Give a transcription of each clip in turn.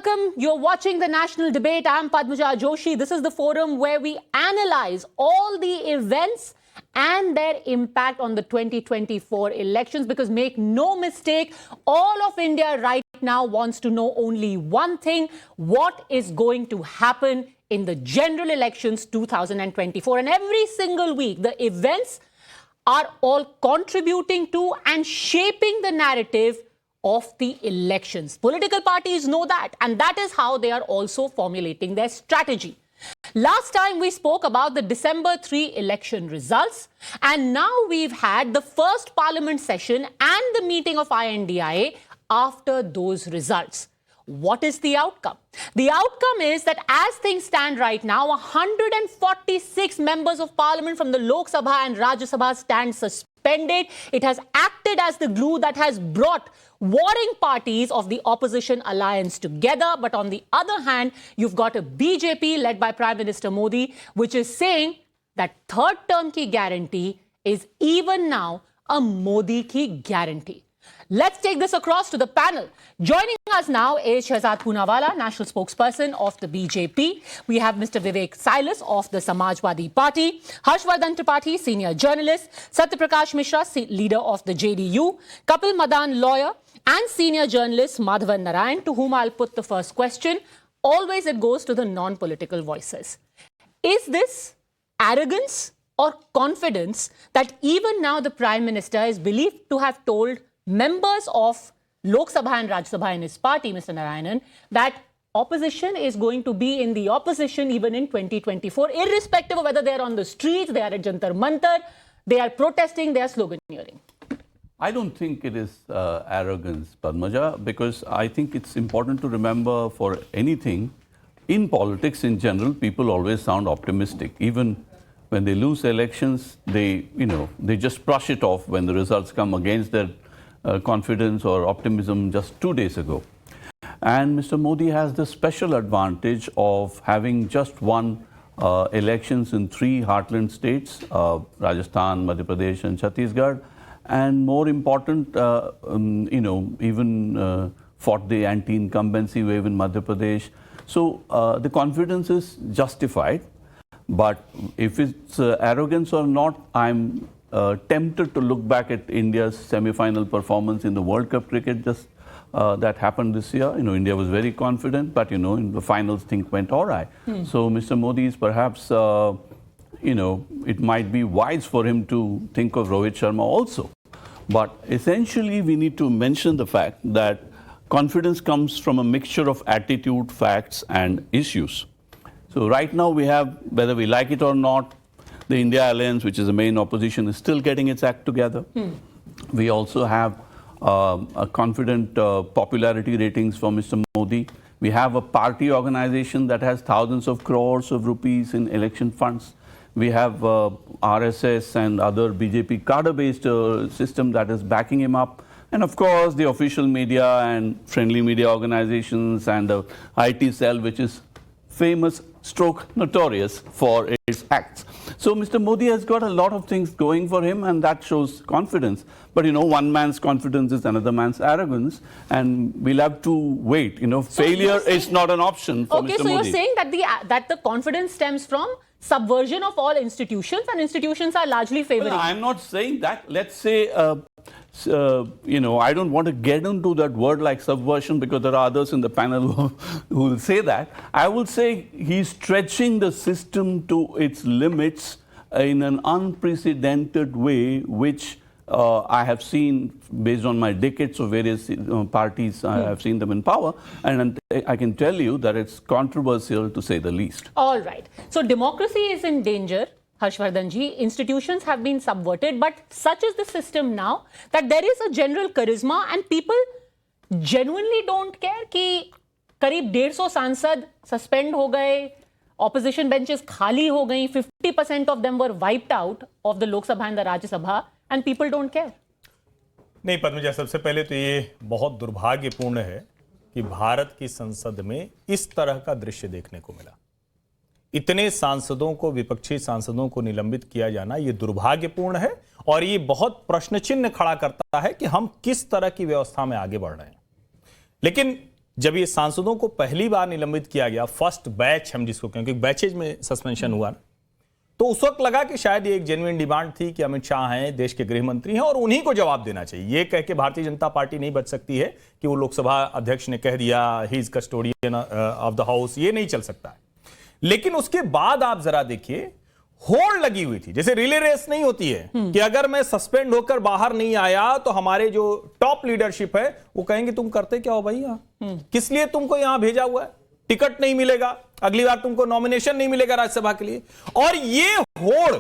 welcome. You're watching the national debate. I'm Padmaja Joshi. This is the forum where we analyze all the events and their impact on the 2024 elections, because make no mistake, all of India right now wants to know only one thing: what is going to happen in the general elections 2024. And every single week, the events are all contributing to and shaping the narrative of the elections. Political parties know that, and that is how they are also formulating their strategy. Last time we spoke about the December 3 election results, and now we've had the first parliament session and the meeting of INDIA after those results. What is the outcome? The outcome is that as things stand right now, 146 members of parliament from the Lok Sabha and Rajya Sabha stand suspended. It has acted as the glue that has brought warring parties of the opposition alliance together. But on the other hand, you've got a BJP led by Prime Minister Modi, which is saying that third term ki guarantee is even now a Modi ki guarantee. Let's take this across to the panel. Joining us now is Shehzad Poonawalla, national spokesperson of the BJP. We have Mr. Vivek Silas of the Samajwadi Party, Harshvardhan Tripathi, senior journalist, Satyaprakash Mishra, leader of the JDU, Kapil Madan, lawyer, and senior journalist Madhavan Narayan, to whom I'll put the first question. Always it goes to the non-political voices. Is this arrogance or confidence that even now the Prime Minister is believed to have told members of Lok Sabha and Rajya Sabha in his party, Mr. Narayanan, that opposition is going to be in the opposition even in 2024, irrespective of whether they are on the streets, they are at Jantar Mantar, they are protesting, they are sloganeering? I don't think it is arrogance, Padmaja, because I think it's important to remember, for anything, in politics in general, people always sound optimistic. Even when they lose elections, they just brush it off when the results come against their confidence or optimism just 2 days ago. And Mr. Modi has the special advantage of having just won elections in 3 heartland states, Rajasthan, Madhya Pradesh and Chhattisgarh, and more important, even fought the anti-incumbency wave in Madhya Pradesh. So the confidence is justified. But if it's arrogance or not, I'm tempted to look back at India's semi-final performance in the World Cup cricket that happened this year. India was very confident, but in the finals things went all right. So Mr. Modi is perhaps, it might be wise for him to think of Rohit Sharma also. But essentially, we need to mention the fact that confidence comes from a mixture of attitude, facts, and issues. So right now we have, whether we like it or not, the India Alliance, which is the main opposition, is still getting its act together. We also have a confident popularity ratings for Mr. Modi. We have a party organization that has thousands of crores of rupees in election funds. We have RSS and other BJP cadre-based system that is backing him up. And of course, the official media and friendly media organizations and the IT cell, which is famous stroke notorious for its acts. So Mr. Modi has got a lot of things going for him, and that shows confidence. But one man's confidence is another man's arrogance, and we'll have to wait. Failure is not an option for Mr. Modi. Okay, so you're saying that the confidence stems from subversion of all institutions, and institutions are largely favoring. Well, I'm not saying that. Let's say, I don't want to get into that word like subversion, because there are others in the panel who will say that. I will say he's stretching the system to its limits in an unprecedented way, which I have seen based on my decades of various parties. I have seen them in power, and I can tell you that it's controversial to say the least. All right. So democracy is in danger, Harshvardhanji. Institutions have been subverted, but such is the system now that there is a general charisma, and people genuinely don't care कि करीब 150 सांसद suspend हो गए, opposition benches खाली हो गई, 50% of them were wiped out of the Lok Sabha and the Rajya Sabha, and people don't care. नहीं पद्मजा, सबसे पहले तो ये बहुत दुर्भाग्यपूर्ण है कि भारत की संसद में इस तरह का दृश्य देखने को मिला। इतने सांसदों को, विपक्षी सांसदों को निलंबित किया जाना ये दुर्भाग्यपूर्ण है, और ये बहुत प्रश्न चिन्ह खड़ा करता है कि हम किस तरह की व्यवस्था में आगे बढ़ रहे हैं। लेकिन जब ये सांसदों को पहली बार निलंबित किया गया, फर्स्ट बैच हम जिसको कहें, क्योंकि बैचेज में सस्पेंशन हुआ, तो उस वक्त लगा कि शायद ये एक जेन्युइन डिमांड थी कि अमित शाह हैं, देश के गृह मंत्री हैं और उन्हीं को जवाब देना चाहिए। ये कह के भारतीय जनता पार्टी नहीं बच सकती है कि वो लोकसभा अध्यक्ष ने कह दिया he is custodian of the house, ये नहीं चल सकता है। लेकिन उसके बाद आप जरा देखिए, होड़ लगी हुई थी, जैसे रिले रेस नहीं होती है कि अगर मैं सस्पेंड होकर बाहर नहीं आया तो हमारे जो टॉप लीडरशिप है वो कहेंगे तुम करते क्या हो भैया, किस लिए तुमको यहां भेजा हुआ है, टिकट नहीं मिलेगा, अगली बार तुमको नॉमिनेशन नहीं मिलेगा राज्यसभा के लिए। और ये होड़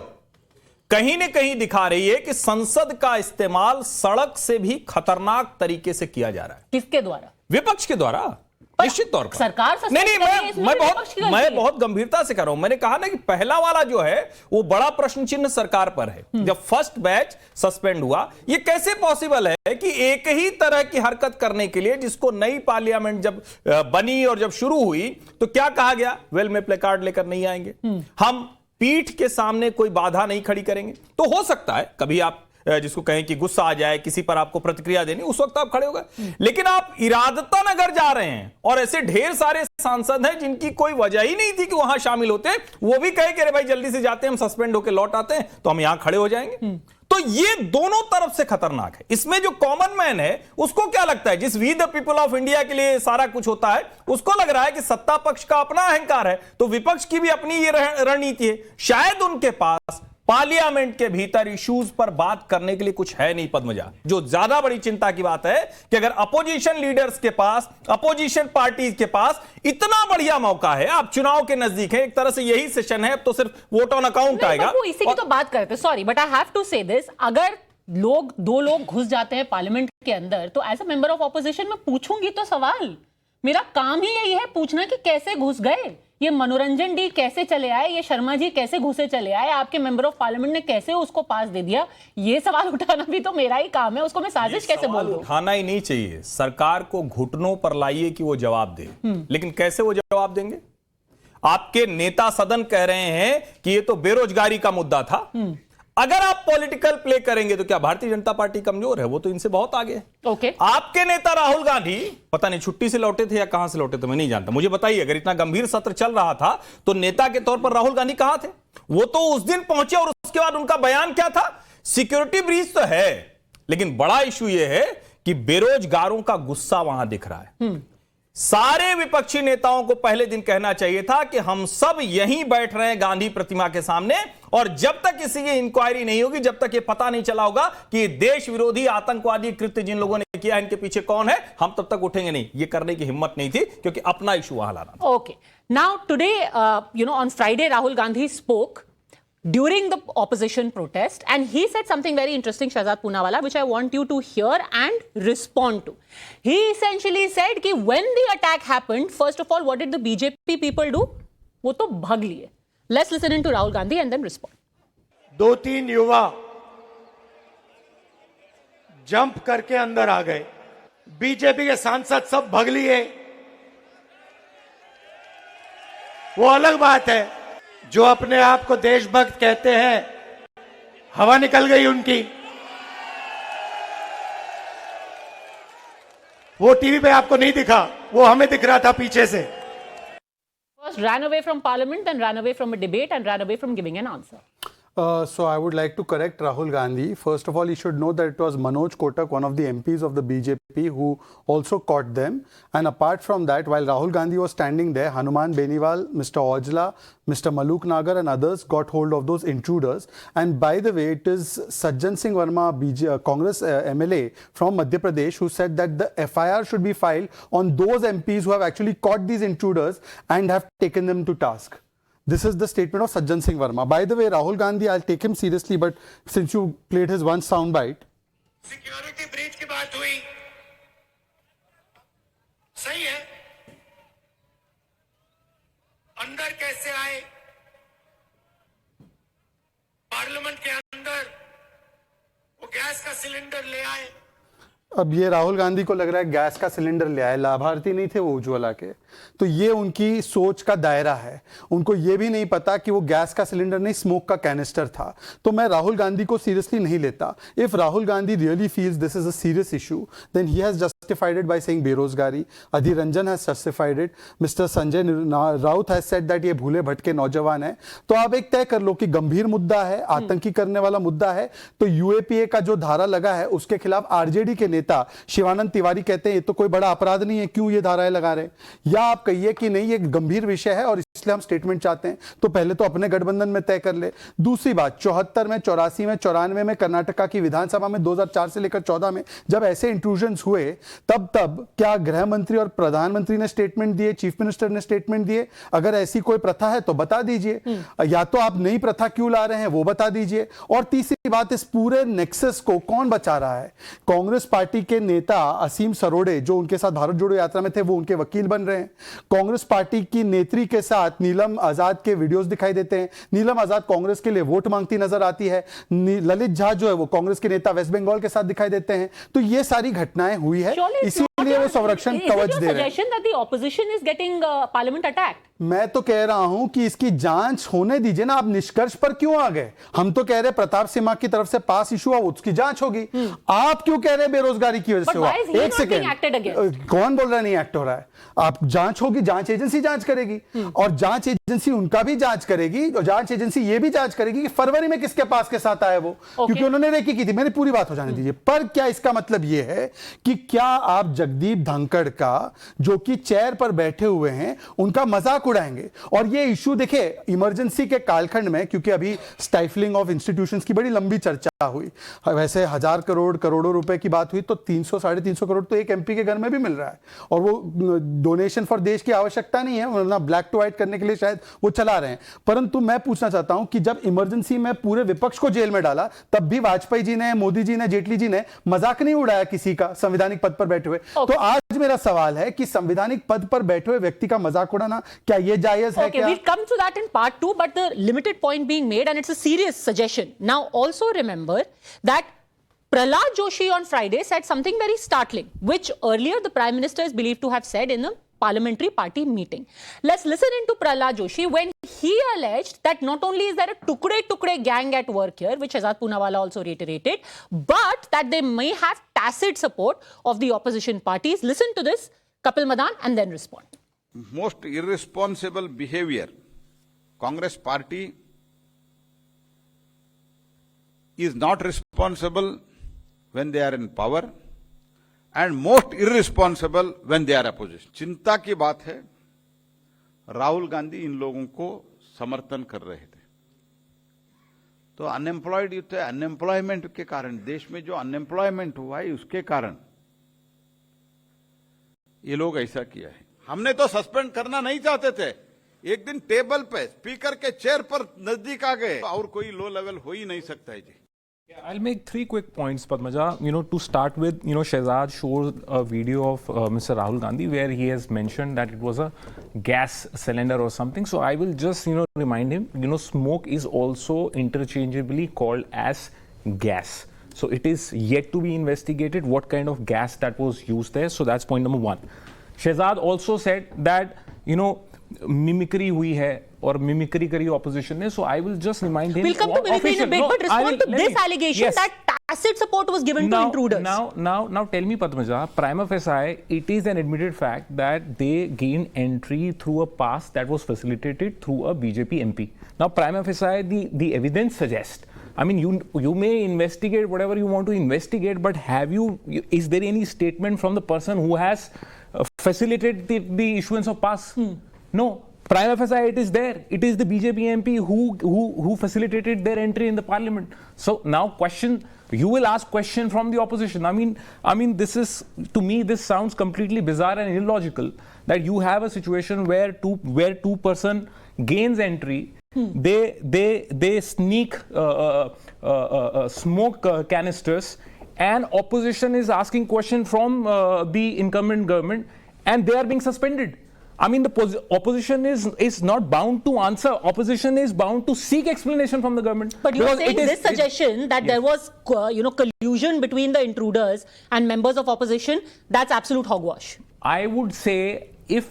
कहीं न कहीं दिखा रही है कि संसद का इस्तेमाल सड़क से भी खतरनाक तरीके से किया जा रहा है। किसके द्वारा? विपक्ष के द्वारा, निश्चित तौर पर। सरकार नहीं, मैं बहुत गंभीरता से कर रहा हूं। मैंने कहा ना कि पहला वाला जो है वो बड़ा प्रश्न चिन्ह सरकार पर है। जब फर्स्ट बैच सस्पेंड हुआ, ये कैसे पॉसिबल है कि एक ही तरह की हरकत करने के लिए, जिसको नई पार्लियामेंट जब बनी और जब शुरू हुई तो क्या कहा गया, वेल में प्ले कार्ड लेकर नहीं आएंगे, हम पीठ के सामने कोई बाधा नहीं खड़ी करेंगे। तो हो सकता है कभी आप जिसको कहें कि गुस्सा आ जाए, किसी पर आपको प्रतिक्रिया देनी, उस वक्त आप खड़े हो गए। लेकिन आप इरादतन अगर जा रहे हैं, और ऐसे ढेर सारे सांसद हैं जिनकी कोई वजह ही नहीं थी कि वहां शामिल होते, वो भी कहे कि अरे भाई जल्दी से जाते हैं, हम सस्पेंड होकर लौट आते हैं तो हम यहां खड़े हो जाएंगे। तो ये दोनों तरफ से खतरनाक है। इसमें जो कॉमन मैन है उसको क्या लगता है, जिस we the people of India के लिए सारा कुछ होता है, उसको लग रहा है कि सत्ता पक्ष का अपना अहंकार है तो विपक्ष की भी अपनी ये रणनीति है। शायद उनके पास पार्लियामेंट के भीतर इश्यूज पर बात करने के लिए कुछ है नहीं पद्मजा। जो ज्यादा बड़ी चिंता की बात है कि अगर अपोजिशन लीडर्स के पास, अपोजिशन पार्टीज के पास इतना बढ़िया मौका है, आप चुनाव के नजदीक है, एक तरह से यही सेशन है, अब तो सिर्फ वोट ऑन अकाउंट आएगा। इसी की तो बात करते हैं, sorry but I have to say this, अगर दो लोग घुस जाते हैं पार्लियामेंट के अंदर तो as a member of opposition मैं पूछूंगी तो सवाल, मेरा काम ही यही है पूछना कि कैसे घुस गए, ये मनोरंजन डी कैसे चले आए, ये शर्मा जी कैसे घुसे चले आए, आपके मेंबर ऑफ पार्लियामेंट ने कैसे उसको पास दे दिया, ये सवाल उठाना भी तो मेरा ही काम है, उसको मैं साजिश कैसे बोल दूं? उठाना ही नहीं चाहिए, सरकार को घुटनों पर लाइए कि वो जवाब दे। लेकिन कैसे वो जवाब देंगे? आपके नेता सदन कह रहे हैं कि ये तो बेरोजगारी का मुद्दा था। अगर आप पॉलिटिकल प्ले करेंगे तो क्या भारतीय जनता पार्टी कमजोर है? वो तो इनसे बहुत आगे है। ओके। आपके नेता राहुल गांधी पता नहीं छुट्टी से लौटे थे या कहां से लौटे थे, मैं नहीं जानता, मुझे बताइए। अगर इतना गंभीर सत्र चल रहा था तो नेता के तौर पर राहुल गांधी कहां थे? वो तो उस दिन पहुंचे और उसके बाद उनका बयान क्या था? सिक्योरिटी ब्रीच तो है, लेकिन बड़ा इशू यह है कि बेरोजगारों का गुस्सा वहां दिख रहा है। सारे विपक्षी नेताओं को पहले दिन कहना चाहिए था कि हम सब यहीं बैठ रहे हैं गांधी प्रतिमा के सामने, और जब तक किसी की इंक्वायरी नहीं होगी, जब तक ये पता नहीं चला होगा कि देश विरोधी आतंकवादी कृत्य जिन लोगों ने किया, इनके पीछे कौन है, हम तब तक उठेंगे नहीं। ये करने की हिम्मत नहीं थी क्योंकि अपना इशू वहां लाना था। Okay, now today on Friday Rahul Gandhi spoke during the opposition protest and he said something very interesting, Shahzad Poonawalla, which I want you to hear and respond to. He essentially said कि when the attack happened, first of all, what did the BJP people do? वो तो भाग लिए. Let's listen into Rahul Gandhi and then respond. 2-3 युवा jump करके अंदर आ गए, BJP के सांसद सब भाग लिए। वो अलग बात है, जो अपने आप को देशभक्त कहते हैं, हवा निकल गई उनकी। वो टीवी पे आपको नहीं दिखा, वो हमें दिख रहा था पीछे से। First ran away from parliament, then ran away from a debate and ran away from giving an answer. So I would like to correct Rahul Gandhi. First of all, he should know that it was Manoj Kotak, one of the MPs of the BJP, who also caught them. And apart from that, while Rahul Gandhi was standing there, Hanuman Beniwal, Mr. Aujla, Mr. Maluk Nagar and others got hold of those intruders. And by the way, it is Sajjan Singh Verma, Congress MLA from Madhya Pradesh, who said that the FIR should be filed on those MPs who have actually caught these intruders and have taken them to task. This is the statement of Sajjan Singh Verma. By the way, Rahul Gandhi, I'll take him seriously, but since you played his one soundbite. Security breach की बात हुई, सही है। अंदर कैसे आए? Parliament के अंदर वो गैस का सिलेंडर ले आए। अब ये राहुल गांधी को लग रहा है गैस का सिलेंडर ले आए, लाभार्थी नहीं थे वो उज्ज्वला के, तो ये उनकी सोच का दायरा है। उनको ये भी नहीं पता कि वो गैस का सिलेंडर नहीं, स्मोक का कैनिस्टर था। तो मैं राहुल गांधी को सीरियसली नहीं लेता। If Rahul Gandhi really feels this is a serious issue, then he has justified it by saying बेरोजगारी, Adhir Ranjan has justified it, mister Sanjay Raut has said that ये भूले भटके नौजवान है। तो आप एक तय कर लो कि गंभीर मुद्दा है, आतंकी करने वाला मुद्दा है, तो यूएपीए का जो धारा लगा है उसके खिलाफ आरजेडी के नेता शिवानंद तिवारी कहते हैं ये तो कोई बड़ा अपराध नहीं है, क्यों ये धाराएं लगा रहे हैं। या आप कहिए कि नहीं ये गंभीर विषय है और इसलिए हम स्टेटमेंट चाहते हैं, तो पहले तो अपने गठबंधन में तय कर ले। दूसरी बात, 74 में, 84 में, 94 में कर्नाटका की विधानसभा में, 2004 से लेकर 14 में जब ऐसे इंट्रूजन्स हुए, तब क्या गृह मंत्री और प्रधानमंत्री ने स्टेटमेंट दिए, चीफ मिनिस्टर ने स्टेटमेंट दिए? अगर ऐसी कोई प्रथा है तो बता दीजिए, या तो आप नई प्रथा क्यों ला रहे हैं वो बता दीजिए। और तीसरी बात, इस पूरे नेक्सस को कौन बचा रहा है? कांग्रेस पार्टी के नेता असीम सरोडे जो उनके साथ भारत जोड़ो यात्रा में थे वो उनके वकील बन रहे हैं। कांग्रेस पार्टी की नेत्री के साथ नीलम आजाद के वीडियोस दिखाई देते हैं। नीलम आजाद कांग्रेस के लिए वोट मांगती नजर आती है। ललित झा जो है वो कांग्रेस के नेता वेस्ट बंगाल के साथ दिखाई देते हैं। तो ये सारी घटनाएं हुई है, इसीलिए वो संरक्षण कवच दे रहे हैं। मैं तो कह रहा हूं कि इसकी जांच होने दीजिए ना, आप निष्कर्ष पर क्यों आ गए? हम तो कह रहे प्रताप सिम्हा की तरफ से पास इशू हुआ, उसकी जांच होगी। आप क्यों कह रहे बेरोजगारी की वजह से हुआ? एक सेकंड, कौन बोल रहा है नहीं एक्ट हो रहा है? आप जांच होगी, जांच एजेंसी जांच करेगी, और जांच एजेंसी उनका भी जांच करेगी, और जांच एजेंसी ये भी जांच करेगी कि फरवरी में किसके पास के साथ आए वो, क्योंकि उन्होंने रेकी की थी। मेरी पूरी बात हो जाने दीजिए। पर क्या इसका मतलब ये है कि क्या आप जगदीप धनखड़ का, जो कि चेयर पर बैठे हुए हैं, उनका मजाक उड़ाएंगे? और ये इशू देखिए इमरजेंसी के कालखंड में, क्योंकि अभी स्टाइफलिंग ऑफ इंस्टीट्यूशंस की बड़ी लंबी चर्चा हुई, वैसे 1000 करोड़ करोड़ों रुपए की बात हुई, तो 300 साढ़े 300 करोड़ तो एक एमपी के घर में भी मिल रहा है, और वो डोनेशन फॉर देश की आवश्यकता नहीं है, वरना ब्लैक टू व्हाइट करने के लिए शायद वो चला रहे हैं। परंतु मैं पूछना चाहता हूं कि जब इमरजेंसी में पूरे विपक्ष को जेल में डाला, तब भी वाजपेयी जी ने, मोदी जी ने, जेटली जी ने मजाक नहीं उड़ाया किसी का संवैधानिक पद पर बैठे हुए। तो आज मेरा सवाल है कि संवैधानिक पद पर बैठे हुए व्यक्ति का मजाक उड़ाना क्या ये जायज है? Okay, we'll come to that in part 2, but the limited point being made, and it's a serious suggestion. Now, also remember that Prahlad Joshi on Friday said something very startling, which earlier the Prime Minister is believed to have said in a parliamentary party meeting. Let's listen into Prahlad Joshi when he alleged that not only is there a tukde gang at work here, which Shehzad Poonawalla also reiterated, but that they may have tacit support of the opposition parties. Listen to this, Kapil Madan, and then respond. Most irresponsible behavior. Congress party is not responsible when they are in power and most irresponsible when they are opposition. चिंता की बात है, राहुल गांधी इन लोगों को समर्थन कर रहे थे, तो अनएम्प्लॉयड यूथ है, अनएम्प्लॉयमेंट के कारण, देश में जो अनएम्प्लॉयमेंट हुआ है उसके कारण ये लोग ऐसा किया है। हमने तो सस्पेंड करना नहीं चाहते थे, एक दिन टेबल पे स्पीकर के चेयर पर नजदीक आ गए, और कोई लो लेवल हो ही नहीं सकता है जी। I'll make 3 quick points, Padmaja. To start with, Shehzad showed a video of Mr. Rahul Gandhi where he has mentioned that it was a gas cylinder or something. So I will just, remind him, smoke is also interchangeably called as gas. So it is yet to be investigated what kind of gas that was used there. So that's point number 1. Shehzad also said that, mimicry हुई है और mimicry करी opposition ने, so I will just remind him. We'll come to mimicry in a bit, but respond to this allegation that tacit support was given to intruders. Now tell me, Padmaja, prima facie, it is an admitted fact that they gained entry through a pass that was facilitated through a BJP MP. Now, prima facie, the evidence suggests, I mean, you may investigate whatever you want to investigate, but is there any statement from the person who has facilitated the issuance of pass? No. Prima facie, it is there. It is the BJP MP who facilitated their entry in the parliament. So now you will ask question from the opposition. I mean, this is, to me, this sounds completely bizarre and illogical that you have a situation where two person gains entry. They sneak smoke canisters, and opposition is asking question from the incumbent government, and they are being suspended. I mean, the opposition is not bound to answer. Opposition is bound to seek explanation from the government. But you're Because saying it is- this suggestion that there was, collusion between the intruders and members of opposition, that's absolute hogwash. I would say, if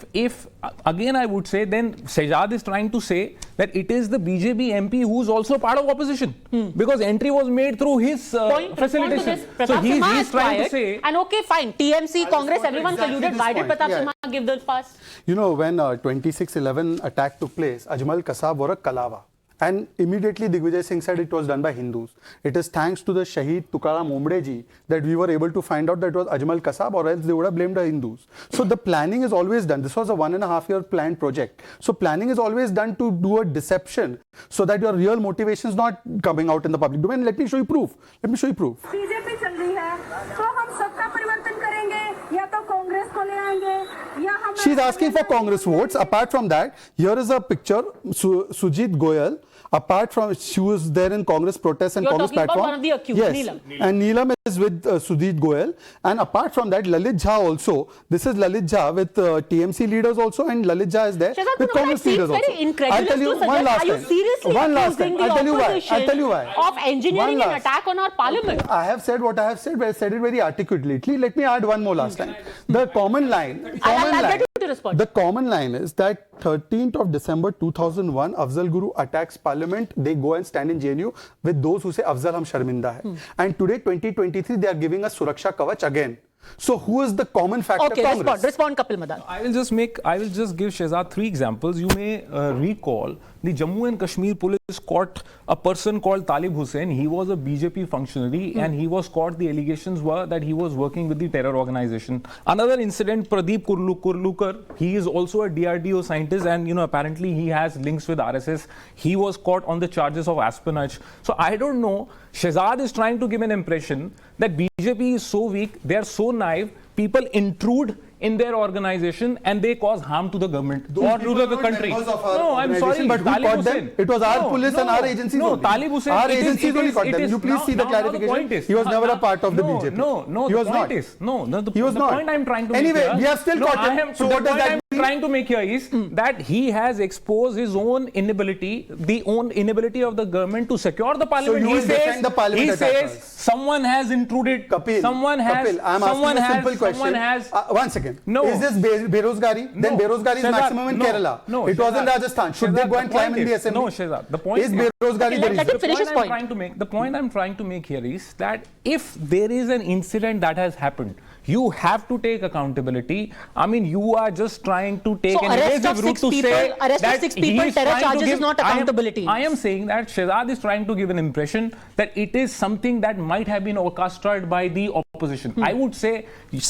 again I would say, then Shehzad is trying to say that it is the BJP MP who's also part of opposition, because entry was made through his Respond to facilitation. this. So Pratap Simha he's is trying to quiet. say. And okay, fine. TMC, Congress, everyone exactly colluded. this Why did point. Pratap Yeah. Simha give the pass? You know, when 2611 attack took place, Ajmal Kasab wore a kalava. And immediately Digvijay Singh said it was done by Hindus. It is thanks to the Shaheed Tukaram Ombre ji that we were able to find out that it was Ajmal Kasab, or else they would have blamed the Hindus. So the planning is always done. This was a 1.5 year planned project. So planning is always done to do a deception so that your real motivation is not coming out in the public domain. Let me show you proof. BJP चल रही है तो हम सत्ता परिवर्तन करेंगे या तो कांग्रेस को ले आएंगे या हम She's asking for Congress votes. Apart from that, here is a picture, Sujit Goyal. Apart from, she was there in Congress protests and You're Congress talking about platform. one of the accused, yes. Neelam. And Neelam is with Sujit Goyal. And apart from that, Lalit Jha also. This is Lalit Jha with TMC leaders also, and Lalit Jha is there Shehzad, with but Congress that seems leaders very also. incredulous I'll tell you to suggest. one last Are you time. seriously One last accusing time. the I'll tell you why. opposition I'll tell you why. of engineering One an last. attack on our parliament? I have said what I have said, but I said it very articulately. Let me add one more last time. The common line. I'll get you to respond. The common line is that 13th of December 2001, Afzal Guru attacks Parliament. They go and stand in JNU with those who say Afzal hum sharminda hai. And today, 2023, they are giving us Suraksha Kavach again. So who is the common factor? Okay, Congress. respond, Kapil Madan. I will just give Shehzad 3 examples. You may recall the Jammu and Kashmir police caught a person called Talib Hussain. He was a BJP functionary and he was caught. The allegations were that he was working with the terror organization. Another incident, Pradeep Kurlukar, he is also a DRDO scientist and apparently he has links with RSS. He was caught on the charges of espionage. So I don't know. Shehzad is trying to give an impression that BJP is so weak, they are so naive, people intrude in their organization and they cause harm to the government or to the country. No, I'm sorry, But who Talib caught Hussain. them? It was our police and our agencies No, only. Talib Hussain. Our it is- agencies it only is- caught it them. is- You please now- see the now the clarification. point is- He was never a part of the no, BJP. No, He the was point not. is, the He was not. point I'm trying to Anyway, make here, we have still caught him. So what does that mean? trying to make here is that he has exposed his own inability, the own inability of the government to secure the parliament. you He will defend the parliament he attackers. says someone has intruded. Kapil, someone has. Kapil, I'm someone asking a has. simple question. Someone has. One second. No. Is this Berozgari? Then No. Berozgari is Shehzad, maximum in no, Kerala. no, It was in Shehzad, Rajasthan. Should they Shehzad, go and the climb point in the is- assembly? No, Shehzad, the point is is- Berozgari the let him reason? finish his point. The point I'm trying to make here is that if there is an incident that has happened, you have to take accountability. I mean, you are just trying to take So an arrest evasive of route six to people- say arrest of that 6 people, he is terror trying to charges is give- not accountability. I am saying that Shehzad is trying to give an impression that it is something that might have been orchestrated by the opposition. I would say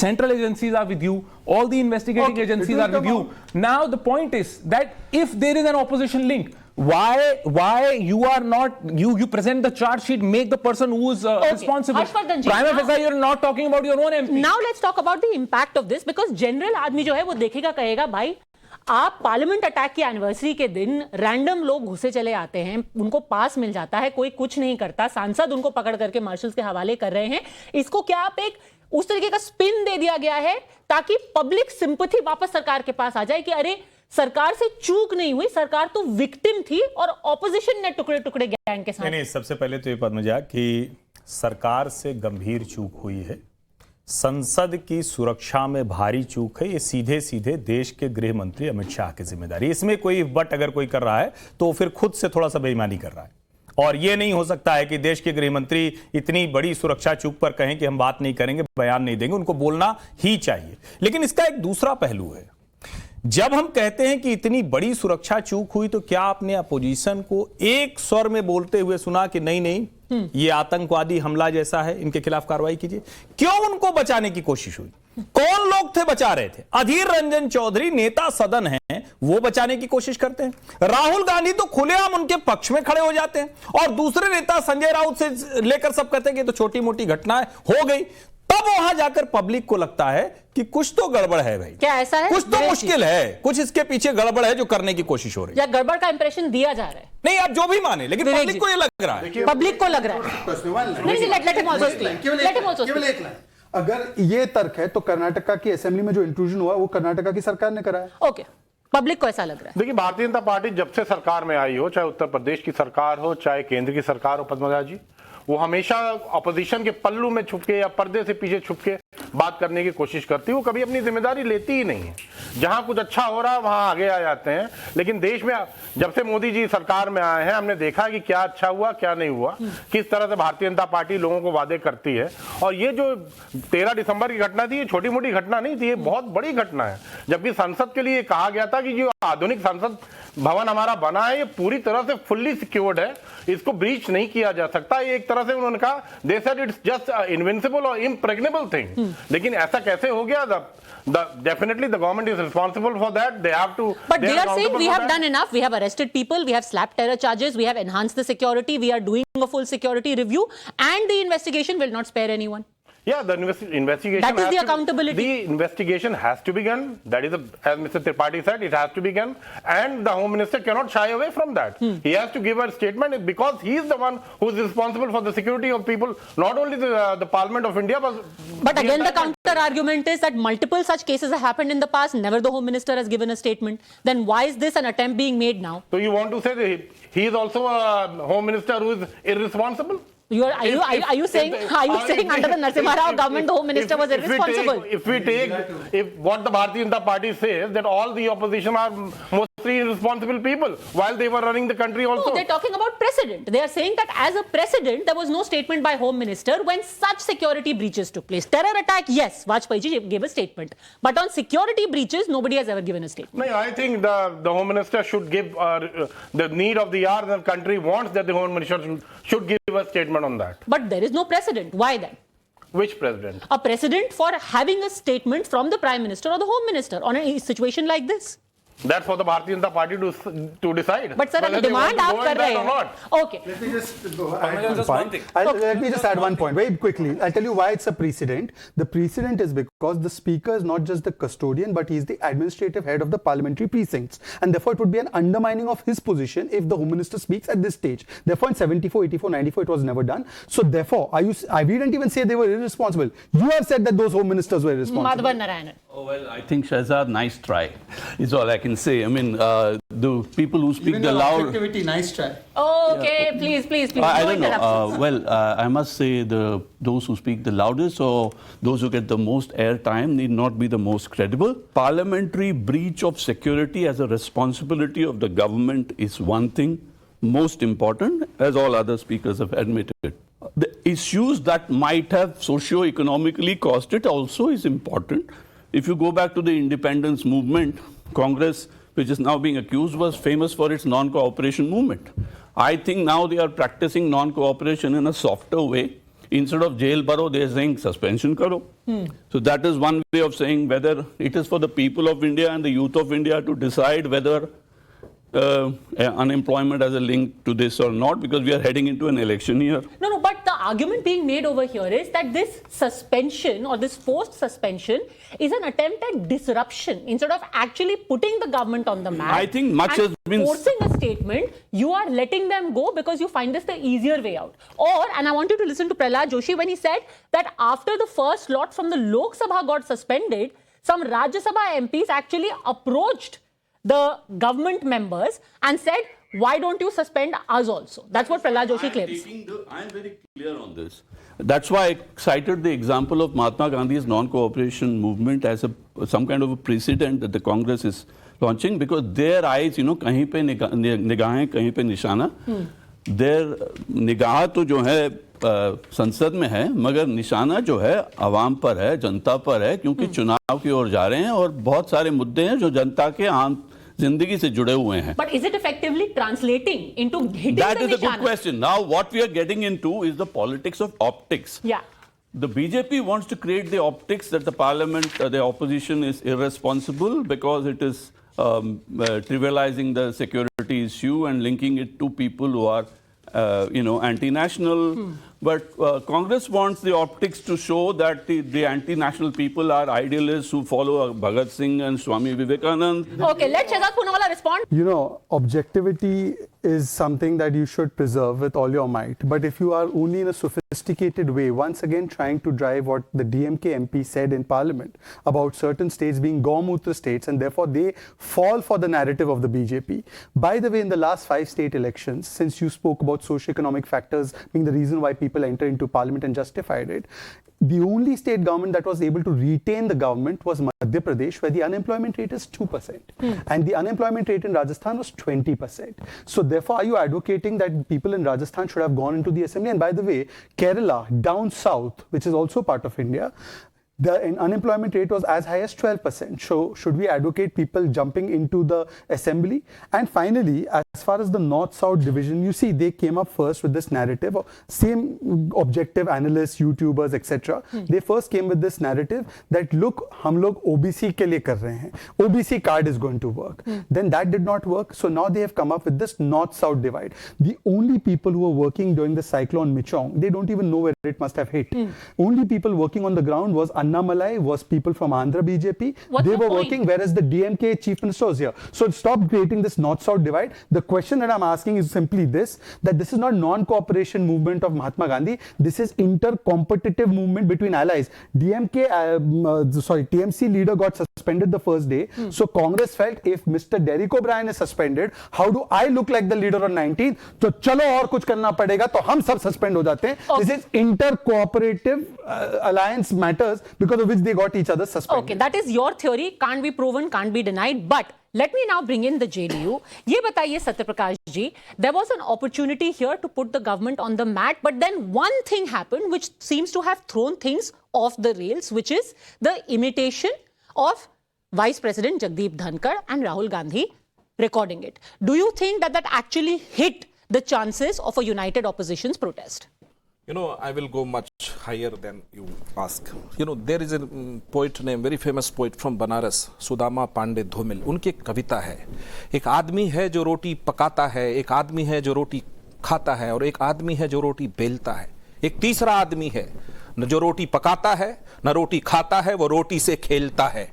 central agencies are with you, all the investigating Okay, agencies it will are with come you. out. Now the point is that if there is an opposition link, why you are not you present the charge sheet, make the person who is responsible. Harshvardhan ji, Prima now- facie you're not talking about your own MP. Now let's talk about the impact of this, because general आदमी जो है वो देखेगा कहेगा भाई आप parliament attack की anniversary के दिन रैंडम लोग घुसे चले आते हैं, उनको पास मिल जाता है, कोई कुछ नहीं करता, सांसद उनको पकड़ करके मार्शल्स के हवाले कर रहे हैं। इसको क्या आप एक उस तरीके का स्पिन दे दिया गया है ताकि पब्लिक सिंपैथी वापस सरकार के पास आ जाए कि अरे सरकार से चूक नहीं हुई, सरकार तो विक्टिम थी और ऑपोजिशन ने टुकड़े टुकड़े गैंग के साथ। नहीं, सबसे पहले तो ये पद्मजा कि सरकार से गंभीर चूक हुई है, संसद की सुरक्षा में भारी चूक है, ये सीधे सीधे देश के गृह मंत्री अमित शाह की जिम्मेदारी। इसमें कोई बट अगर कोई कर रहा है तो फिर खुद से थोड़ा सा बेईमानी कर रहा है। और ये नहीं हो सकता है कि देश के गृह मंत्री इतनी बड़ी सुरक्षा चूक पर कहें कि हम बात नहीं करेंगे, बयान नहीं देंगे, उनको बोलना ही चाहिए। लेकिन इसका एक दूसरा पहलू है, जब हम कहते हैं कि इतनी बड़ी सुरक्षा चूक हुई तो क्या आपने अपोजिशन को एक स्वर में बोलते हुए सुना कि नहीं नहीं ये आतंकवादी हमला जैसा है, इनके खिलाफ कार्रवाई कीजिए? क्यों उनको बचाने की कोशिश हुई? कौन लोग थे बचा रहे थे? अधीर रंजन चौधरी नेता सदन हैं, वो बचाने की कोशिश करते हैं। राहुल गांधी तो खुलेआम उनके पक्ष में खड़े हो जाते हैं और दूसरे नेता संजय राउत से लेकर सब कहते हैं कि तो छोटी मोटी घटनाएं हो गई। तब वहां जाकर पब्लिक को लगता है कि कुछ तो गड़बड़ है भाई, क्या ऐसा है? कुछ तो मुश्किल है, कुछ इसके पीछे गड़बड़ है जो करने की कोशिश हो रही है। या गड़बड़ का इंप्रेशन दिया जा रहा है? नहीं, आप जो भी माने, लेकिन विवेक पब्लिक जी। को ये लग रहा है। पब्लिक को लग रहा है। नहीं, let him also speak. Let him also केवल speak. एक लाइन। अगर ये तर्क है तो कर्नाटका की असेंबली में जो इंट्रूजन हुआ वो कर्नाटका की सरकार ने कराया। Okay. पब्लिक को ऐसा लग रहा है। देखिए, भारतीय जनता पार्टी जब से सरकार में आई हो, चाहे उत्तर प्रदेश की सरकार हो, चाहे केंद्र की सरकार हो, पद्मजा जी, वो हमेशा अपोजिशन के पल्लू में छुप के या पर्दे से पीछे छुप के बात करने की कोशिश करती है। वो कभी अपनी जिम्मेदारी लेती ही नहीं है। जहां कुछ अच्छा हो रहा है वहां आगे आ जाते हैं। लेकिन देश में जब से मोदी जी सरकार में आए हैं, हमने देखा कि क्या अच्छा हुआ, क्या नहीं हुआ, किस तरह से भारतीय जनता पार्टी लोगों को वादे करती है। और ये जो 13 दिसंबर की घटना थी, ये छोटी मोटी घटना नहीं थी, ये बहुत बड़ी घटना है। जबकि संसद के लिए कहा गया था कि जो आधुनिक संसद भवन हमारा बना है, ये पूरी तरह से फुल्ली सिक्योर्ड है, इसको ब्रीच नहीं किया जा सकता। ये एक तरह से उन्होंने कहा, they said it's just invincible और इम्प्रेग्नेबल थिंग। लेकिन ऐसा कैसे हो गया? Definitely the government is responsible for that. They have to. But they are saying we have done enough. We have arrested people. We have slapped terror charges. We have enhanced the security. We are doing a full security review, and the investigation will not spare anyone. Yeah, the investigation. That is has the to accountability. The investigation has to be done. That is, as Mr. Tripathi said, it has to be done, and the Home Minister cannot shy away from that. He has to give a statement because he is the one who is responsible for the security of people, not only the Parliament of India, But again, the counter argument is that multiple such cases have happened in the past. Never the Home Minister has given a statement. Then why is this an attempt being made now? So you want to say that he is also a Home Minister who is irresponsible? Are you saying under the Narasimha Rao government the Home Minister was irresponsible? If what the Bharatiya Janata Party says that all the opposition are mostly irresponsible people while they were running the country also. No, they're talking about precedent. They are saying that as a precedent, there was no statement by Home Minister when such security breaches took place. Terror attack, yes, Vajpayee ji gave a statement. But on security breaches, nobody has ever given a statement. No, I think the Home Minister should give the need of the hour. The country wants that the Home Minister should give a statement on that. But there is no precedent. Why then? Which president? A precedent for having a statement from the Prime Minister or the Home Minister on a situation like this. That's for the Bharatiya Janata Party to decide. But sir, demand aap kar rahe hain. Okay. Let me just add one point very quickly. I'll tell you why it's a precedent. The precedent is because the speaker is not just the custodian, but he is the administrative head of the parliamentary precincts. And therefore, it would be an undermining of his position if the Home Minister speaks at this stage. Therefore, in 74, 84, 94, it was never done. So therefore, we didn't even say they were irresponsible. You have said that those Home Ministers were irresponsible. Madhavan Narayanan. Oh, well, I think Shahzad, nice try is all I can say. I mean, the people who speak the loud... Nice try. Okay, please. I don't know. I must say those who speak the loudest or those who get the most airtime need not be the most credible. Parliamentary breach of security as a responsibility of the government is one thing, most important, as all other speakers have admitted. The issues that might have socio-economically caused it also is important. If you go back to the independence movement, Congress, which is now being accused, was famous for its non-cooperation movement. I think now they are practicing non-cooperation in a softer way. Instead of jail baro, they are saying suspension karo. So that is one way of saying whether it is for the people of India and the youth of India to decide whether unemployment has a link to this or not, because we are heading into an election year. No, but the argument being made over here is that this suspension or this forced suspension is an attempt at disruption instead of actually putting the government on the map. I think much has been forcing a statement. You are letting them go because you find this the easier way out. And I want you to listen to Prahlad Joshi when he said that after the first lot from the Lok Sabha got suspended, some Rajya Sabha MPs actually approached the government members and said, why don't you suspend us also? That's what Prahlad Joshi claims. I am very clear on this. That's why I cited the example of Mahatma Gandhi's non-cooperation movement as some kind of a precedent that the Congress is launching, because their eyes, kahin pe nigahein, kahin pe nishana. Their निगाह तो जो है संसद में है, मगर निशाना जो है आवाम पर है, जनता पर है, क्योंकि चुनाव की ओर जा रहे हैं और बहुत सारे मुद्दे हैं जो जनता के आम जिंदगी से जुड़े हुए हैं. But is it effectively translating into hitting That the is a nishana? good question. Now what we are getting into is the politics of optics. Yeah. The BJP wants to create the optics that the parliament, the opposition is irresponsible because it is trivializing the security issue and linking it to people who are, anti-national, But Congress wants the optics to show that the anti-national people are idealists who follow Bhagat Singh and Swami Vivekanand. Okay, let Shehzad Poonawala respond. You know, objectivity is something that you should preserve with all your might. But if you are only in a sophisticated way, once again trying to drive what the DMK MP said in Parliament about certain states being Gaumutra states, and therefore they fall for the narrative of the BJP. By the way, in the last 5 state elections, since you spoke about socioeconomic factors being the reason why people enter into Parliament and justified it, the only state government that was able to retain the government was Madhya Pradesh, where the unemployment rate is 2%. And the unemployment rate in Rajasthan was 20%. So therefore, are you advocating that people in Rajasthan should have gone into the assembly? And by the way, Kerala, down south, which is also part of India, the unemployment rate was as high as 12%. So should we advocate people jumping into the assembly? And finally, as far as the north-south division, you see, they came up first with this narrative of same objective analysts, YouTubers, etc. They first came with this narrative that look, hum log OBC ke liye kar rahe hain. OBC card is going to work. Then that did not work. So now they have come up with this north-south divide. The only people who were working during the cyclone Michong, they don't even know where it must have hit. Only people working on the ground was Annamalai, was people from Andhra BJP. What's they the were point? working, whereas the DMK chief minister was here. So stop creating this north-south divide. The question that I'm asking is simply this, that this is not non-cooperation movement of Mahatma Gandhi. This is inter-competitive movement between allies. TMC leader got suspended the first day. So Congress felt, if Mr. Derek O'Brien is suspended, how do I look like the leader on 19th? तो चलो और कुछ करना पड़ेगा, तो हम सब suspend हो जाते हैं. Okay. This is inter-cooperative alliance matters because of which they got each other suspended. Okay, that is your theory. Can't be proven, can't be denied. But let me now bring in the JDU. ये बताइए Satyaprakash ji, there was an opportunity here to put the government on the mat, but then one thing happened which seems to have thrown things off the rails, which is the imitation of Vice President Jagdeep Dhankar and Rahul Gandhi recording it. Do you think that that actually hit the chances of a united opposition's protest? You know, I will go much higher than you ask. You know, there is a poet named, very famous poet from Banaras, Sudama Pandey Dhomil. उनकी एक कविता है, एक आदमी है जो रोटी पकाता है, एक आदमी है जो रोटी खाता है, और एक आदमी है जो रोटी बेलता है. एक तीसरा आदमी है न जो रोटी पकाता है न रोटी खाता है, वो रोटी से खेलता है.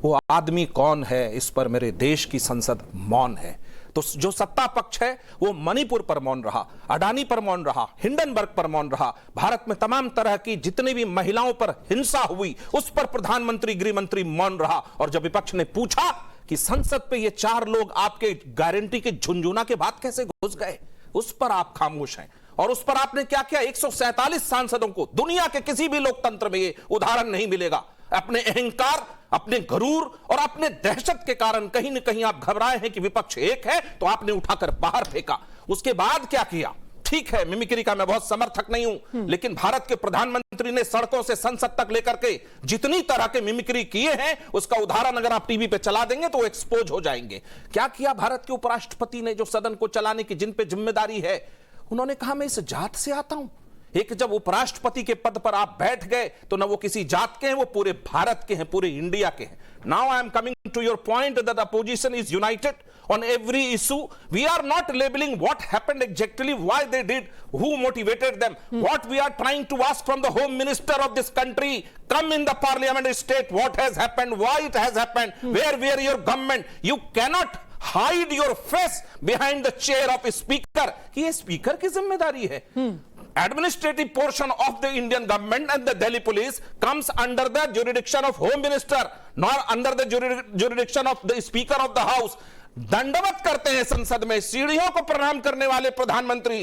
वो आदमी कौन है, इस पर मेरे देश की संसद मौन है. तो जो सत्ता पक्ष है वो मणिपुर पर मौन रहा, अडानी पर मौन रहा, हिंडनबर्ग पर मौन रहा, भारत में तमाम तरह की जितनी भी महिलाओं पर हिंसा हुई उस पर प्रधानमंत्री गृह मंत्री मौन रहा. और जब विपक्ष ने पूछा कि संसद पे ये 4 लोग आपके गारंटी के झुनझुना के बाद कैसे घुस गए, उस पर आप खामोश हैं. और उस पर आपने क्या किया, 147 सांसदों को दुनिया के किसी भी लोकतंत्र में ये उदाहरण नहीं मिलेगा. अपने अहंकार, अपने गरूर और अपने दहशत के कारण कहीं न कहीं आप घबराए हैं कि विपक्ष एक है, तो आपने उठाकर बाहर फेंका. उसके बाद क्या किया? ठीक है, मिमिक्री का मैं बहुत समर्थक नहीं हूं, लेकिन भारत के प्रधानमंत्री ने सड़कों से संसद तक लेकर के जितनी तरह के मिमिक्री किए हैं, उसका उदाहरण अगर आप टीवी पे चला देंगे तो एक्सपोज हो जाएंगे. क्या किया भारत के उपराष्ट्रपति ने, जो सदन को चलाने की जिन पे जिम्मेदारी है, उन्होंने कहा मैं इस जात से आता हूं. एक जब उपराष्ट्रपति के पद पर आप बैठ गए तो ना वो किसी जात के हैं, वो पूरे भारत के हैं, पूरे इंडिया के हैं. Now I am coming to your point that the opposition is united on every issue. We are not labeling what happened exactly, why they did, who motivated them. What we are trying to ask from the home minister of this country, come in the parliament and state what has happened, why it has happened, where were your government. You cannot hide your face behind the chair of a speaker. ये speaker की जिम्मेदारी है. Administrative portion of the Indian government and the Delhi police comes under the jurisdiction of home minister, not under the jurisdiction of the speaker of the house. दंडवत करते हैं संसद में, सीढ़ियों को प्रणाम करने वाले प्रधानमंत्री,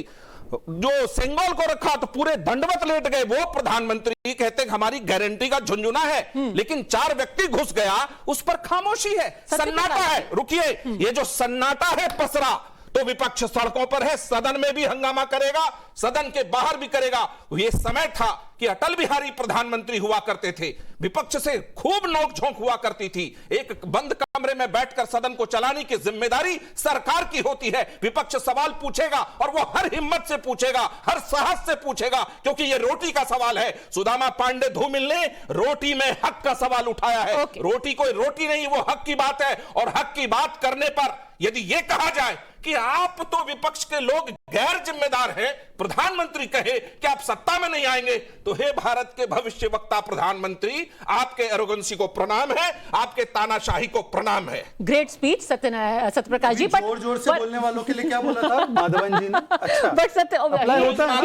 जो सेंगोल को रखा तो पूरे दंडवत लेट गए वो प्रधानमंत्री, कहते हैं हमारी गारंटी का झुंझुना है. लेकिन 4 व्यक्ति घुस गया, उस पर खामोशी है, सन्नाटा है. रुकिए, ये जो सन्नाटा है पसरा, तो विपक्ष सड़कों पर है, सदन में भी हंगामा करेगा, सदन के बाहर भी करेगा. ये समय था कि अटल बिहारी प्रधानमंत्री हुआ करते थे, विपक्ष से खूब नोकझोंक हुआ करती थी. एक बंद कमरे में बैठकर सदन को चलाने की जिम्मेदारी सरकार की होती है. विपक्ष सवाल पूछेगा और वो हर हिम्मत से पूछेगा, हर साहस से पूछेगा, क्योंकि ये रोटी का सवाल है. सुदामा पांडे धूमिल ने रोटी में हक का सवाल उठाया है. रोटी कोई रोटी नहीं, वो हक की बात है. और हक की बात करने पर यदि ये कहा जाए कि आप तो विपक्ष के लोग गैर जिम्मेदार हैं, प्रधानमंत्री कहे कि आप सत्ता में नहीं आएंगे, तो हे भारत के भविष्य वक्ता प्रधानमंत्री, आपके एरोगेंसी को प्रणाम है, आपके तानाशाही को प्रणाम है। ग्रेट स्पीच सत्यप्रकाश जी, जोर जोर से बोलने वालों के लिए क्या बोला था माधवन जी ने? अच्छा, बट सत्य अप्लाई होता है,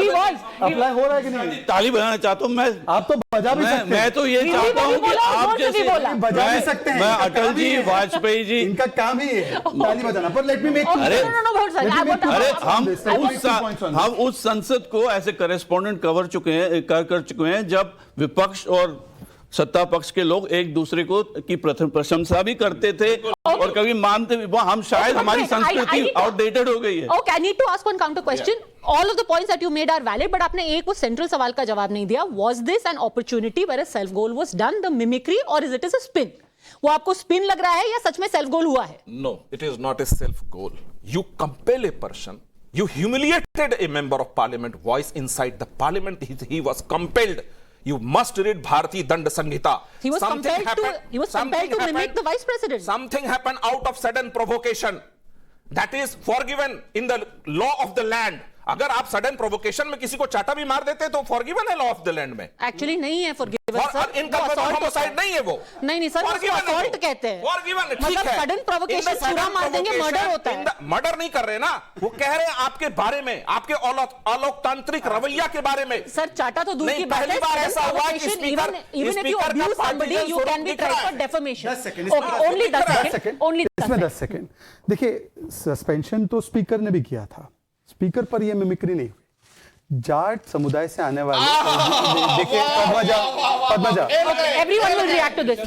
अप्लाई हो रहा है कि नहीं? ताली बजाना चाहता हूँ मैं। आप तो बजा भी सकते हैं। मैं तो ये चाहता हूँ कि आप जैसे बजा भी सकते हैं। मैं अटल जी, वाजपेयी जी, इनका काम ही है ताली बजाना। पर लेट मी मेक अरे हम उस संसद को ऐसे करेस्पॉन्डेंट कर चुके हैं जब विपक्ष और सत्ता पक्ष के लोग एक दूसरे को की प्रशंसा भी करते थे और कभी मानते भी। हम शायद हमारी संस्कृति आउटडेटेड हो गई है। Okay, I need to ask one counter question. All of the points that you made are valid, but आपने एक वो सेंट्रल सवाल का जवाब नहीं दिया। Was this an opportunity where a self goal was done, the mimicry, और is it is a spin? वो आपको स्पिन लग रहा है या सच में सेल्फ गोल हुआ है? No, it is not a self goal. You compel a person. You humiliated a member of parliament voice inside the parliament. He was compelled. You must read Bharati Dand Sanghita. He was compelled to mimic the vice president. Something happened out of sudden provocation. That is forgiven in the law of the land. अगर आप sudden provocation में किसी को चाटा भी मार देते तो फॉरगिवन है लॉ ऑफ द लैंड में। एक्चुअली नहीं है फॉरगिवन सर, इनका होमोसाइड नहीं है वो। नहीं सर, असॉल्ट कहते हैं। फॉरगिवन ठीक मतलब है। सडन प्रोवोकेशन छुरा मार देंगे मर्डर होता है। मर्डर नहीं कर रहे ना, वो कह रहे हैं आपके बारे में, आपके अलोकतांत्रिक रवैया के बारे में। सर चाटा तो दूर की बात है, ऐसा हुआ कि even if you abuse somebody you can be tried for defamation. 10 second, only 10 second, only 10 second. देखिए, सस्पेंशन तो स्पीकर ने भी किया था, स्पीकर पर यह मिमिक्री नहीं हुई। जाट समुदाय से आने वाले देखिए, Padmaja everyone will react to this.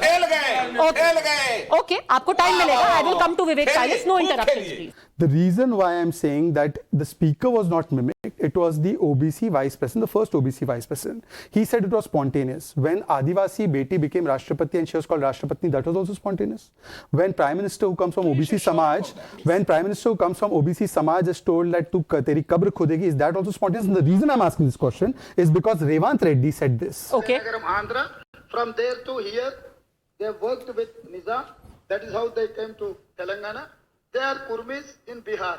Okay, आपको टाइम मिलेगा. I will come to Vivek Silas. No interruptions, please. The reason why I'm saying that the speaker was not mimicked, it was the OBC vice president, the first OBC vice president. He said it was spontaneous. When Adivasi Beti became Rashtrapati and she was called Rashtrapati, that was also spontaneous. When Prime Minister who comes from OBC Samaj, is told that tu teri kabr khudegi, is that also spontaneous? And the reason I'm asking this question is because Revant Reddy said this. Okay. Andhra, from there to here, they have worked with Nizam. That is how they came to Telangana. They are Kurmis in Bihar.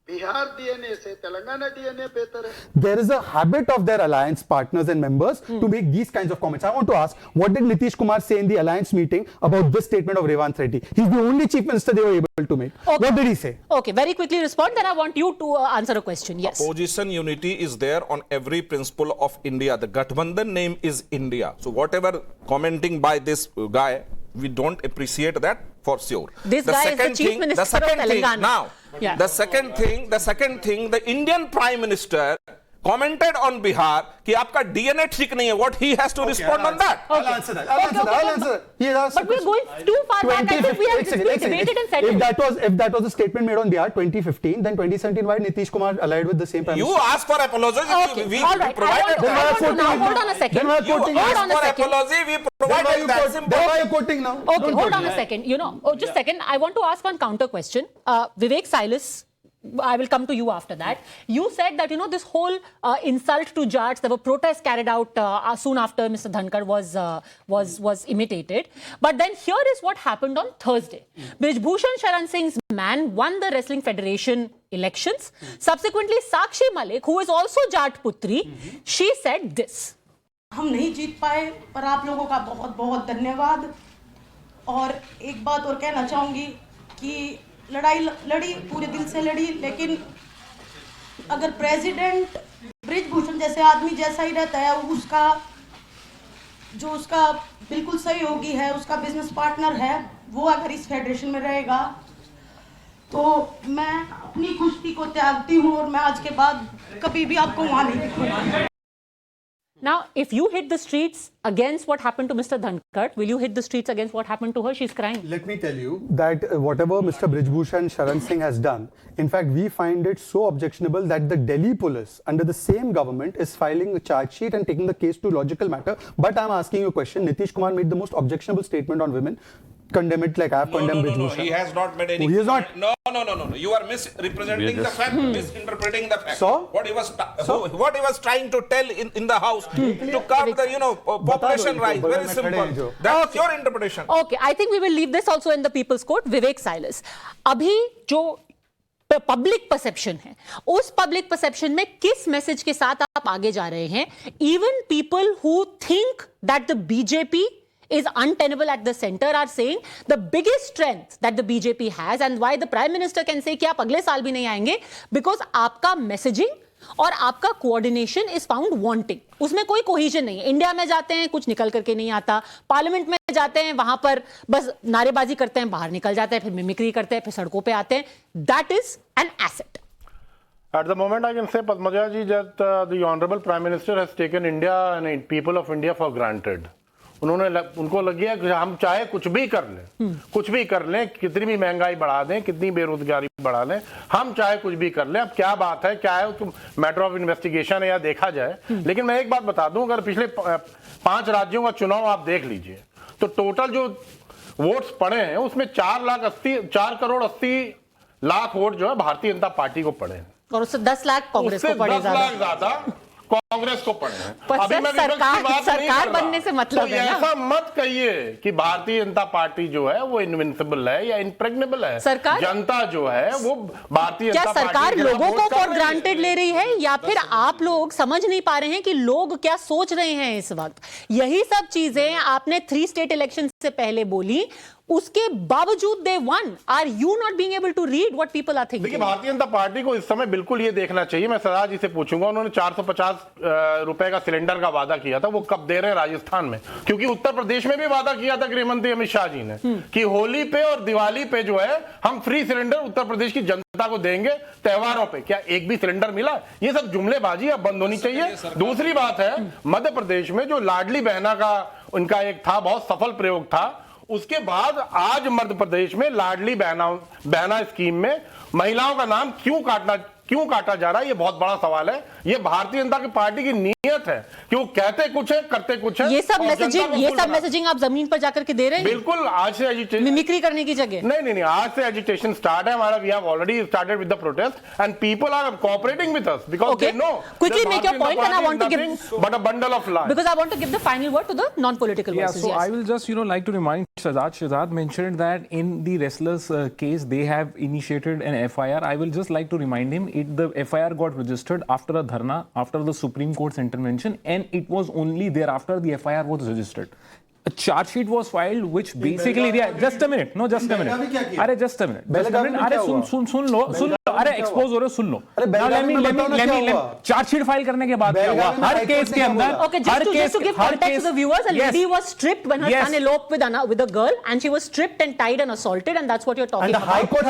Bihar DNA से Telangana DNA बेहतर है. There is a habit of their alliance partners and members to make these kinds of comments. I want to ask, what did Nitish Kumar say in the alliance meeting about this statement of Revant Reddy? He's the only chief minister they were able to make. Okay. What did he say? Okay, very quickly respond. Then I want you to answer a question. Yes. Opposition unity is there on every principle of India. The Gathbandhan name is India. So whatever commenting by this guy, we don't appreciate that for sure. This guy is the chief minister of Telangana. Now, yeah. the second thing, the Indian Prime Minister commented on Bihar कि आपका DNA ठीक नहीं है. What he has to respond on that? I'll answer that. I'll answer that. He asked But we're going too far back. I think we have debated and settled. If that was a statement made on Bihar 2015, then 2017, why Nitish Kumar allied with the same prime minister? You asked for apology. Okay, We all right. provided that. Hold on a second. Then why are you quoting? You asked for apology. We provided that. Then why are you quoting now? Okay, hold on a second. Just a second. I want to ask one counter question. Vivek Silas, I will come to you after that. You said that, this whole insult to Jats, there were protests carried out soon after Mr. Dhankar was imitated. But then here is what happened on Thursday. Brij Bhushan Sharan Singh's man won the Wrestling Federation elections. Subsequently, Sakshi Malik, who is also Jat Putri, she said this. हम नहीं जीत पाए, पर आप लोगों का बहुत बहुत धन्यवाद. और एक बात और कहना चाहूँगी कि लड़ाई लड़ी, पूरे दिल से लड़ी, लेकिन अगर प्रेसिडेंट ब्रिजभूषण जैसे आदमी जैसा ही रहता है, उसका बिल्कुल सहयोगी है, उसका बिजनेस पार्टनर है, वो अगर इस फेडरेशन में रहेगा, तो मैं अपनी कुश्ती को त्यागती हूँ और मैं आज के बाद कभी भी आपको वहाँ नहीं दिखूंगी. Now, if you hit the streets against what happened to Mr. Dhankar, will you hit the streets against what happened to her? She's crying. Let me tell you that whatever Mr. Brijbhushan Sharan Singh has done, in fact, we find it so objectionable that the Delhi police, under the same government, is filing a charge sheet and taking the case to logical matter. But I'm asking you a question. Nitish Kumar made the most objectionable statement on women. Condemn it like I have condemned Brijbhushan. No, he has not made any. He has not. No. You are misrepresenting the fact, misinterpreting the fact. So? What he was trying to tell in the house to curb the population rise. Very simple. That's your interpretation. Okay, I think we will leave this also in the People's Court. Vivek Silas. Abhi jo public perception है, उस public perception में किस message के साथ आप आगे जा रहे हैं? Even people who think that the BJP is untenable at the center are saying the biggest strength that the BJP has and why the Prime Minister can say कि आप अगले साल भी नहीं आएंगे, because आपका मैसेजिंग और आपका कोऑर्डिनेशन इज फाउंड वांटिंग. उसमें कोई कोहेजन नहीं है. इंडिया में जाते हैं, कुछ निकल करके नहीं आता. पार्लियामेंट में जाते हैं, वहां पर बस नारेबाजी करते हैं, बाहर निकल जाते हैं, फिर मिमिक्री करते हैं, फिर सड़कों पे आते हैं. That is an asset. At the moment, I can say, Padmaja ji, that the Honorable Prime Minister has taken India and people of India for granted. उनको लग गया कि हम चाहे कुछ भी कर लें, कितनी भी महंगाई बढ़ा दें, कितनी बेरोजगारी बढ़ा लें, हम चाहे कुछ भी कर लें. अब क्या बात है, क्या है, उसको मैटर ऑफ इन्वेस्टिगेशन है या देखा जाए. लेकिन मैं एक बात बता दूं, अगर पिछले 5 राज्यों का चुनाव आप देख लीजिए तो टोटल जो वोट्स पड़े हैं उसमें 4 करोड़ 80 लाख वोट जो है भारतीय जनता पार्टी को पड़े हैं, और उससे 10 लाख कांग्रेस को पड़े. 10 लाख ज्यादा कांग्रेस को पड़े हैं. पर अभी मैं सरकार बनने से मतलब तो है ना. ऐसा मत कहिए कि भारतीय जनता पार्टी जो है वो इनविंसिबल है या इनप्रेग्नेबल है. सरकार, जनता जो है वो भारतीय जनता पार्टी, सरकार लोगों को फॉर ग्रांटेड ले रही है या फिर आप लोग समझ नहीं पा रहे हैं कि लोग क्या सोच रहे हैं इस वक्त? यही सब चीजें आपने 3 स्टेट इलेक्शन से पहले बोली, उसके बावजूद they won. Are you not being able to read what people are thinking? देखिए, भारतीय जनता पार्टी को इस समय बिल्कुल ये देखना चाहिए. मैं सरदार जी से पूछूंगा, उन्होंने 450 रुपए का सिलेंडर का वादा किया था, वो कब दे रहे हैं राजस्थान में? क्योंकि उत्तर प्रदेश में भी वादा किया था गृह मंत्री अमित शाह जी ने कि होली पे और दिवाली पे जो है हम फ्री सिलेंडर उत्तर प्रदेश की जनता को देंगे त्योहारों पे. क्या एक भी सिलेंडर मिला? ये सब जुमलेबाजी अब बंद होनी चाहिए. दूसरी बात है, मध्य प्रदेश में जो लाडली बहना का उनका एक था, बहुत सफल प्रयोग था, उसके बाद आज मध्य प्रदेश में लाडली बहना स्कीम में महिलाओं का नाम क्यों काटा जा रहा है? ये बहुत बड़ा सवाल है. ये भारतीय जनता की पार्टी की नीयत है कि वो कहते कुछ है, करते कुछ है. ये सब मैसेजिंग आप जमीन पर जाकर के दे रहे हैं? बिल्कुल. आज से एजिटेशन, मिमिक्री करने की जगह नहीं, आज से एजिटेशन स्टार्ट है हमारा. We have already started with the protest and people are cooperating with us because they know. Quickly make your point and I want to give but a bundle of lies. Because I want to give the final word to the non-political voices. So I will just like to remind Shahzad mentioned that in the wrestlers case they have initiated an FIR. I will just like to remind him the FIR got registered after a dharna, after the Supreme Court's intervention, and it was only thereafter the FIR was registered. A charge sheet was filed which basically just a minute. Just a minute. अरे सुन लो. अरे expose हो रहे, सुन लो. Now let me charge sheet file करने के बाद क्या हुआ? हर case के अंदर, okay, just to give context to the viewers, a lady was stripped when her son eloped with a girl, and she was stripped and tied and assaulted, and that's what you're talking about. And the High Court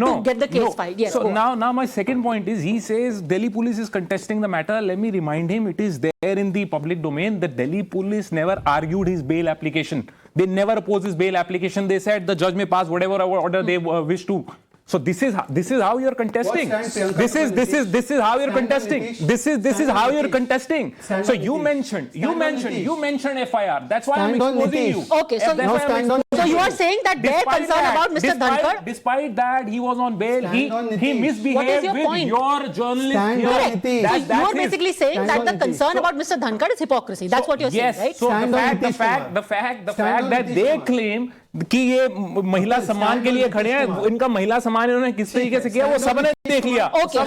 to get the case filed. Yes. So now my second point is, he says Delhi police is contesting the matter. Let me remind him, it is there in the public domain. The Delhi police never argued his bail application. They never opposed his bail application. They said the judge may pass whatever order they wish to. So this is how you're contesting. This is how you're contesting. This is how you're contesting. So you mentioned FIR. That's why I'm exposing you. Okay, so you are saying that their concern about Mr. Dhankar, despite that he was on bail, he misbehaved with your journalist. Correct. You are basically saying that the concern about Mr. Dhankar is hypocrisy. That's what you're saying, right? So the fact that they claim कि ये महिला सम्मान के लिए खड़े हैं, इनका महिला सम्मान इन्होंने किस तरीके से किया वो सबने देख लिया. Okay,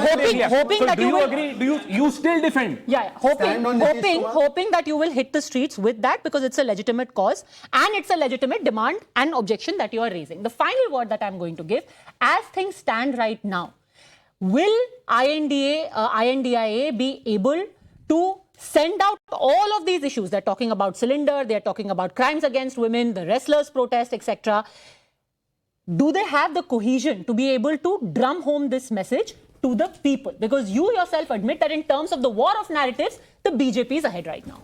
hoping that do you agree? Do you still defend? Yeah, hoping that you will hit the streets with that, because it's a legitimate cause and it's a legitimate demand and objection that you are raising. The final word that I'm going to give, as things stand right now, will INDIA be able to send out all of these issues? They're talking about cylinder, they're talking about crimes against women, the wrestlers protest, etc. Do they have the cohesion to be able to drum home this message to the people? Because you yourself admit that in terms of the war of narratives, the BJP is ahead right now.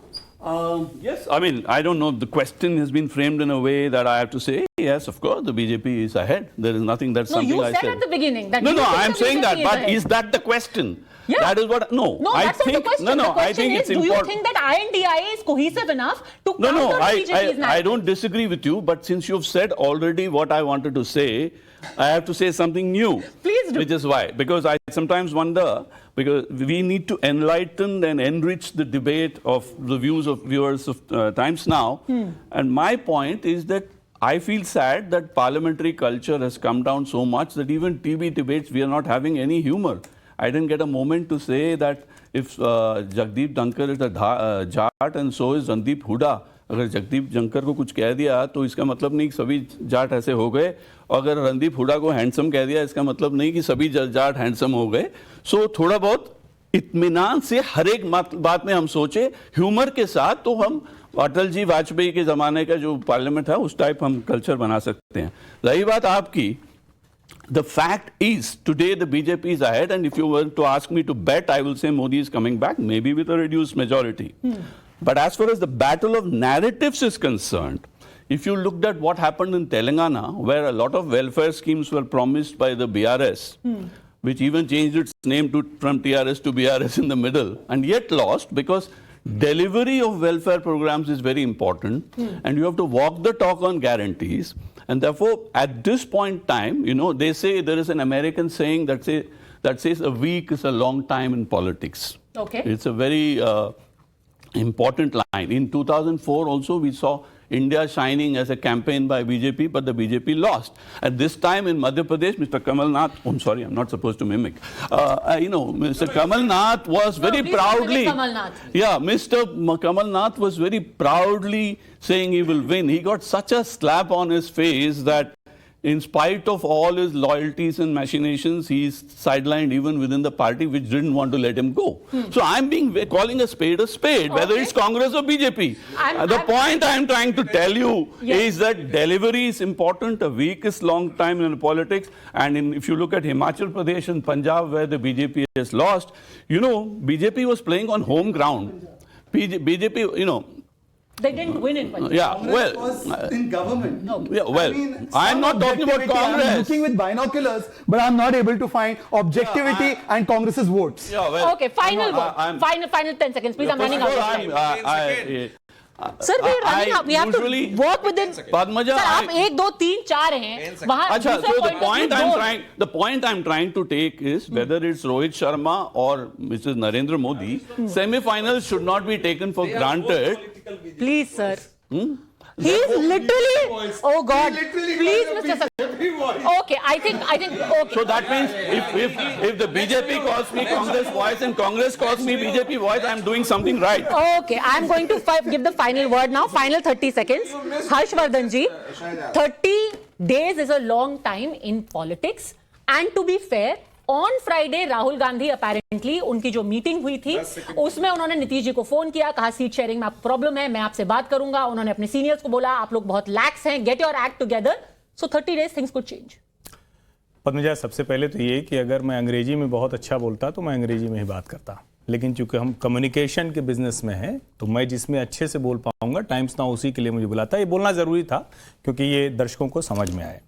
Yes, I mean, I don't know. The question has been framed in a way that I have to say, yes, of course, the BJP is ahead. There is nothing that's something I said. You said at the beginning that No, I'm saying that, but is that the question? Yeah. That is what, No, that's not the question. The question is, do you think that INDIA is cohesive enough to counter the BJP's narrative? I don't disagree with you, but since you've said already what I wanted to say, I have to say something new. Please do. Which is why. Because I sometimes wonder, because we need to enlighten and enrich the debate of the views of viewers of Times Now. And my point is that I feel sad that parliamentary culture has come down so much that even TV debates, we are not having any humor. I didn't get a moment to say that if Jagdeep Dhankar is a Jat and so is Randeep Hooda, अगर जगदीप धनखड़ को कुछ कह दिया तो इसका मतलब नहीं कि सभी जाट ऐसे हो गए, और अगर रणदीप हुडा को हैंडसम कह दिया इसका मतलब नहीं कि सभी जाट हैंडसम हो गए. सो थोड़ा बहुत इत्मीनान से हर एक बात में हम सोचे, ह्यूमर के साथ, तो हम अटल जी वाजपेयी के ज़माने का जो पार्लियामेंट था उस टाइप हम कल्चर बना सकते हैं. रही बात आपकी, the fact is today the BJP is ahead, and if you were to ask me to bet, I will say Modi is coming back, maybe with a reduced majority. But as far as the battle of narratives is concerned, if you looked at what happened in Telangana, where a lot of welfare schemes were promised by the BRS, which even changed its name from TRS to BRS in the middle, and yet lost, because delivery of welfare programs is very important, and you have to walk the talk on guarantees. And therefore, at this point in time, you know, they say, there is an American saying that says a week is a long time in politics. Okay. It's a very important line. In 2004 also we saw India shining as a campaign by BJP, but the BJP lost. At this time in Madhya Pradesh, Mr. Kamal Nath, I'm sorry, I'm not supposed to mimic. Mr. Kamal Nath was very proudly, Mr. Kamal Nath was very proudly saying he will win. He got such a slap on his face that in spite of all his loyalties and machinations, he's sidelined even within the party, which didn't want to let him go. So I'm calling a spade, whether it's Congress or BJP. The point I'm trying to tell you is that delivery is important. A week is long time in politics. And if you look at Himachal Pradesh and Punjab, where the BJP has lost, BJP was playing on home ground. BJP, they didn't win in Punjab. Yeah, Congress was in government. Yeah, well, I'm not talking about Congress. I'm looking with binoculars, but I'm not able to find objectivity and Congress's votes. Yeah, well, okay, final word. Final 10 seconds, please. I'm running out of time. Sir, we're running out. We have to work within. Padmaja, sir, आप 1, 2, 3, 4 हैं. वहाँ so the point I'm trying to take is whether it's Rohit Sharma or Mrs. Narendra Modi, semi-finals should not be taken for granted. Please, sir. He's literally. Oh God. Please, Mr. Sir. Okay, I think. Okay. So that means if the BJP calls me Congress voice and Congress calls me BJP voice, I'm doing something right. Okay, I'm going to give the final word now. Final 30 seconds. Harshvardhan ji, 30 days is a long time in politics. And to be fair, on Friday Rahul Gandhi apparently उनकी जो meeting हुई थी उसमें उन्होंने नीतीश जी को phone किया, कहा seat sharing में आपको प्रॉब्लम है, मैं आपसे बात करूंगा. उन्होंने अपने सीनियर्स को बोला आप लोग बहुत लैक्स हैं, get your act together. So 30 days things could change. Padmaja, सबसे पहले तो ये कि अगर मैं अंग्रेजी में बहुत अच्छा बोलता तो मैं अंग्रेजी में ही बात करता, लेकिन चूंकि हम कम्युनिकेशन के बिजनेस में हैं तो मैं जिसमें अच्छे से बोल पाऊंगा, टाइम्स नाउ उसी के लिए मुझे बुलाता. ये बोलना जरूरी था क्योंकि ये दर्शकों को समझ में आए.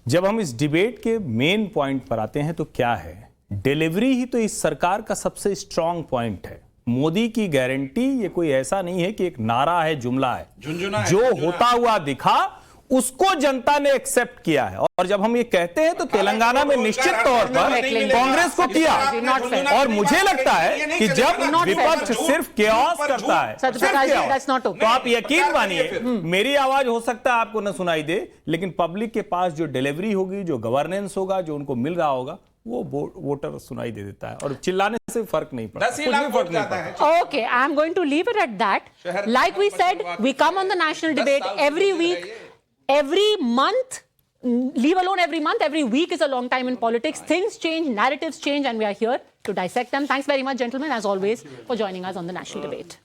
जब हम इस डिबेट के मेन पॉइंट पर आते हैं तो क्या है, डिलीवरी ही तो इस सरकार का सबसे स्ट्रांग पॉइंट है. मोदी की गारंटी ये कोई ऐसा नहीं है कि एक नारा है, जुमला है. जो होता हुआ दिखा उसको जनता ने एक्सेप्ट किया है. और जब हम ये कहते हैं तो तेलंगाना में निश्चित तौर पर कांग्रेस को किया. और मुझे लगता है कि जब विपक्ष सिर्फ केओस करता है तो आप यकीन मानिए मेरी आवाज हो सकता है आपको न सुनाई दे, लेकिन पब्लिक के पास जो डिलीवरी होगी, जो गवर्नेंस होगा, जो उनको मिल रहा होगा, वो वोटर सुनाई दे देता है. और चिल्लाने से फर्क नहीं पड़ता, कुछ भी फर्क नहीं पड़ता. Okay, I'm going to leave it at that. Like we said, we come on the national debate every week. Every month, leave alone every month, every week is a long time in politics. Things change, narratives change, and we are here to dissect them. Thanks very much, gentlemen, as always, for joining us on the national debate.